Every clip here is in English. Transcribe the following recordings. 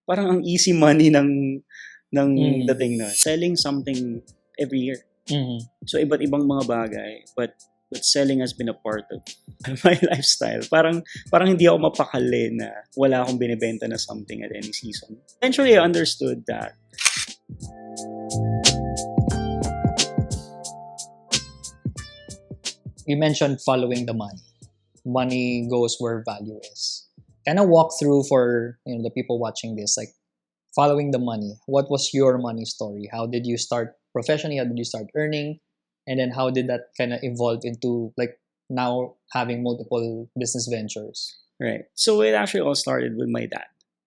parang ang easy money ng Mm. dating na selling something every year. Mhm. So iba't ibang mga bagay, but selling has been a part of my lifestyle. Parang hindi ako mapakali na wala akong binibenta na something at any season. Eventually, I understood that You mentioned following the money. Money goes where value is. Kind of walk through for the people watching this, like following the money. What was your money story? How did you start professionally? How did you start earning? And then how did that kind of evolve into like now having multiple business ventures? right. So it actually all started with my dad.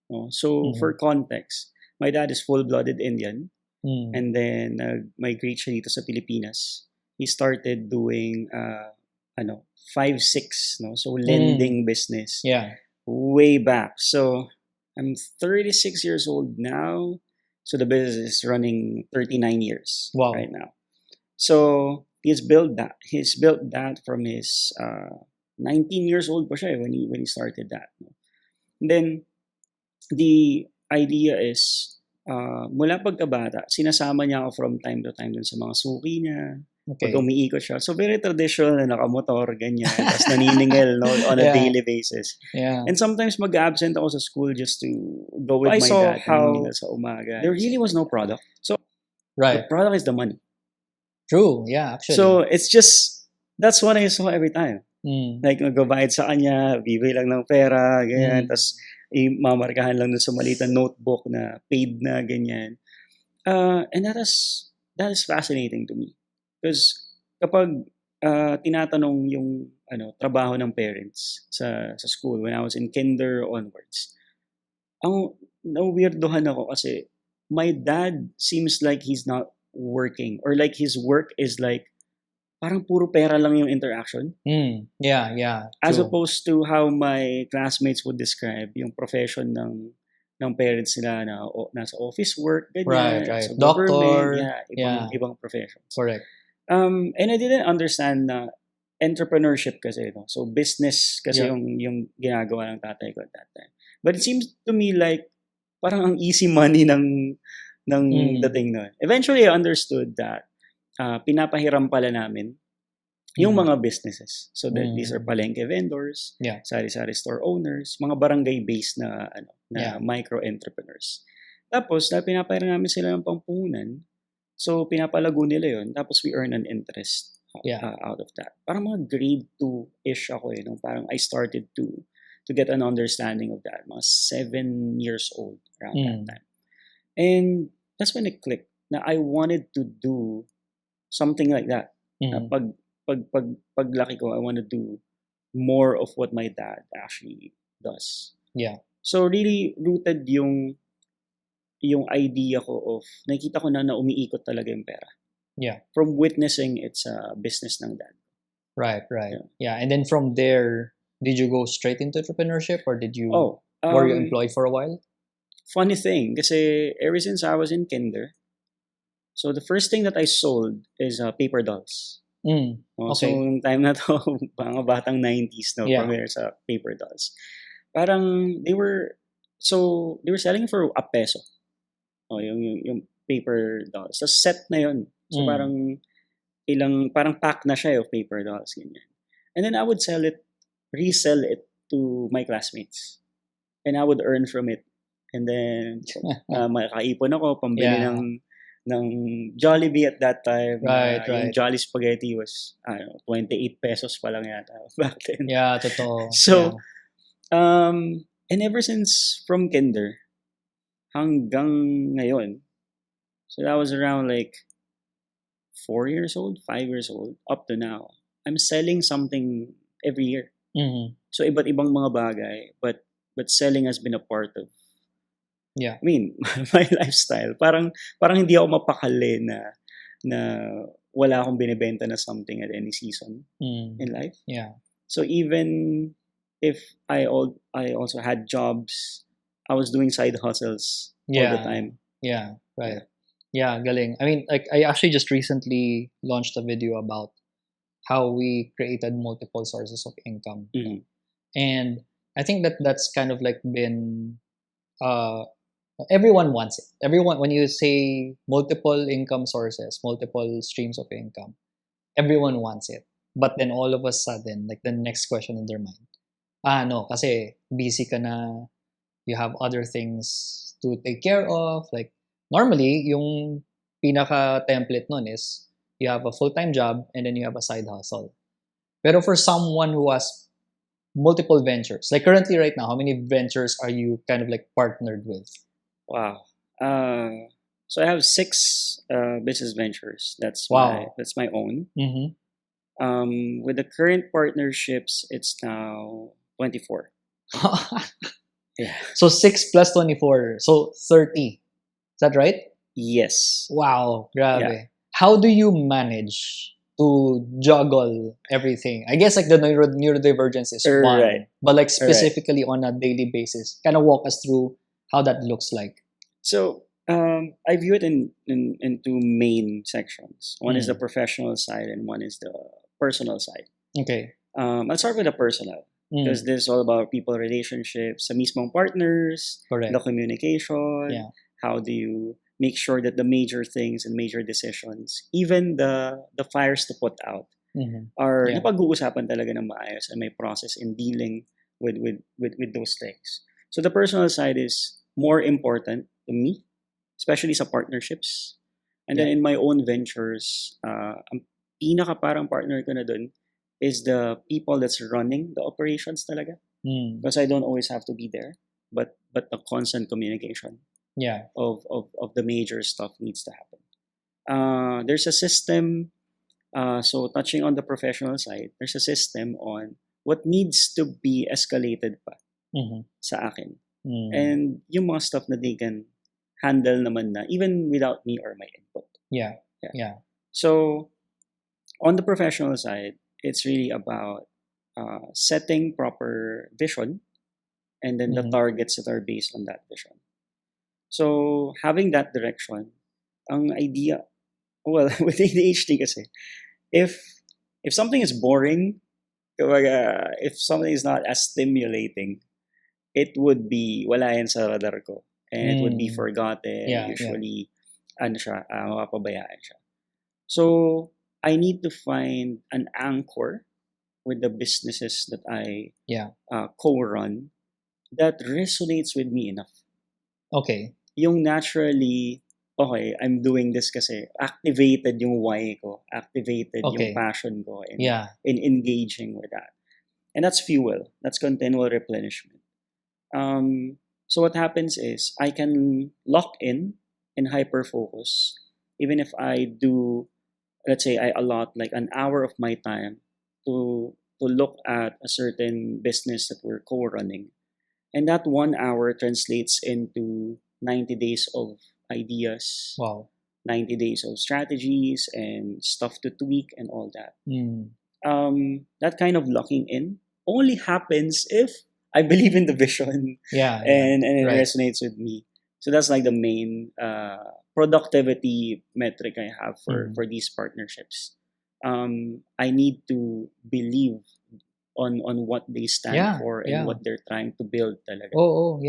No? So for context, my dad is full-blooded Indian, Mm. and then migrate siya dito sa Pilipinas. He started doing 5-6, no? So lending business Yeah. way back. So I'm 36 years old now. So the business is running 39 years Wow. right now. So he's built that. He's built that from his 19 years old pa siya when he started that. No? And then the idea is mula pagkabata, sinasama niya ako from time to time dun sa mga suki niya. Okay. Pag umiikot siya. So very traditional na nakamotor, ganyan. Tapos naniningil no, on a Yeah. daily basis. Yeah. And sometimes mag-absent ako sa school just to go with I my saw dad. how- Naniningil sa umaga. There really was no product. So Right. the product is the money. True. Yeah, actually. So it's just, that's what I saw every time. Mm. Like magbabayad sa kanya, bibigay lang ng pera, ganyan. Tapos mamarkahan lang dun sa maliit na notebook na paid na, ganyan. And that is fascinating to me. Because kapag tinatanong yung trabaho ng parents sa school when I was in kinder onwards, ang na-weirdohan ako kasi my dad seems like he's not working, or like his work is like parang puro pera lang yung interaction, Yeah, yeah. as True. opposed to how my classmates would describe yung profession ng parents nila na nasa office work, ganyan, Right. sa Doctor, government, yeah. ibang profession. Correct. And I didn't understand na entrepreneurship kasi, no? So business kasi Yeah. yung ginagawa ng tatay ko at that time. But it seems to me like parang ang easy money ng dating nun. Eventually, I understood that pinapahiram pala namin yung mga businesses. So that these are palengke vendors, Yeah. sari-sari store owners, mga barangay-based na Yeah. micro-entrepreneurs. Tapos, pinapahiram namin sila ng pampuhunan. So, pinapalago nila yun. Tapos, we earn an interest out of that. Parang mga grade 2-ish ako nung parang I started to get an understanding of that. Mga 7 years old around that time. And that's when it clicked na I wanted to do something like that. Na paglaki ko, I want to do more of what my dad actually does. Yeah. So really rooted yung idea ko of nakita ko na umiikot talaga yung pera. Yeah. From witnessing it's a business ng dad. Right. Yeah. And then from there, did you go straight into entrepreneurship, or did you were you employed for a while? Funny thing, kasi ever since I was in kinder, so the first thing that I sold is paper dolls. Okay. So yung time na to, mga batang 90s, no, Yeah. familiar sa paper dolls. Parang they were selling for ₱1. Yung paper dolls. So set na yun. So parang pack na siya of paper dolls, ganyan. And then I would resell it to my classmates. And I would earn from it. And then makaipon ako pambili Yeah. ng Jollibee at that time. Right. Yung Jolly Spaghetti was 28 pesos pa lang yata back then. Yeah, totoo. So, and ever since from kinder hanggang ngayon, so that was around like 4 years old, 5 years old, up to now, I'm selling something every year. So iba't ibang mga bagay, but selling has been a part of, Yeah. I mean, my lifestyle. Parang hindi ako mapakali na wala akong binibenta na something at any season in life. Yeah. So even if I also had jobs, I was doing side hustles all the time. Yeah, right. Yeah, galing. I mean, like I actually just recently launched a video about how we created multiple sources of income. Mhm. And I think that's kind of like been Everyone wants it. Everyone, when you say multiple income sources, multiple streams of income, everyone wants it. But then all of a sudden, like the next question in their mind, no, kasi busy ka na, you have other things to take care of. Like, normally, yung pinaka-template nun is, you have a full-time job and then you have a side hustle. Pero for someone who has multiple ventures, like currently right now, how many ventures are you kind of like partnered with? Wow. So I have 6 business ventures. Wow. That's my own. Mm-hmm. With the current partnerships, it's now 24. Yeah. So 6 plus 24, so 30. Is that right? Yes. Wow, grabe. Yeah. How do you manage to juggle everything? I guess like the neurodivergence is one, Right. but like specifically on a daily basis, kind of walk us through how that looks like. So I view it in 2 main sections. One is the professional side and one is the personal side. Okay. Let's start with the personal. Because this is all about people relationships, sa mismong partners, Correct. the communication, Yeah. how do you make sure that the major things and major decisions, even the fires to put out, are Yeah. napag-uusapan talaga ng maayos and may process in dealing with those things. So the personal side is more important to me, especially sa partnerships. And then in my own ventures, ang pinaka parang partner ko na dun is the people that's running the operations talaga. Because I don't always have to be there, but the constant communication Yeah. of the major stuff needs to happen. There's a system, so touching on the professional side, there's a system on what needs to be escalated pa sa akin. And yung mga stuff na they can handle naman na, even without me or my input. Yeah. Yeah. Yeah. So, on the professional side, it's really about setting proper vision and then the targets that are based on that vision. So, having that direction, ang idea, well, with ADHD kasi, if something is boring, if something is not as stimulating, it would be wala yan sa radar ko. And it would be forgotten. Yeah, Usually, ano siya, mapapabayaan siya. So, I need to find an anchor with the businesses that I co-run that resonates with me enough. Okay. Yung naturally, okay, I'm doing this kasi activated yung why ko, activated yung passion ko in engaging with that. And that's fuel. That's continual replenishment. So what happens is I can lock in and hyper focus even if I do, let's say I allot like an hour of my time to look at a certain business that we're co-running. And that 1 hour translates into 90 days of ideas. Wow. 90 days of strategies and stuff to tweak and all that. That kind of locking in only happens if I believe in the vision and it resonates with me. So that's like the main productivity metric I have for these partnerships. I need to believe on what they stand for and what they're trying to build talaga. Oh, yeah.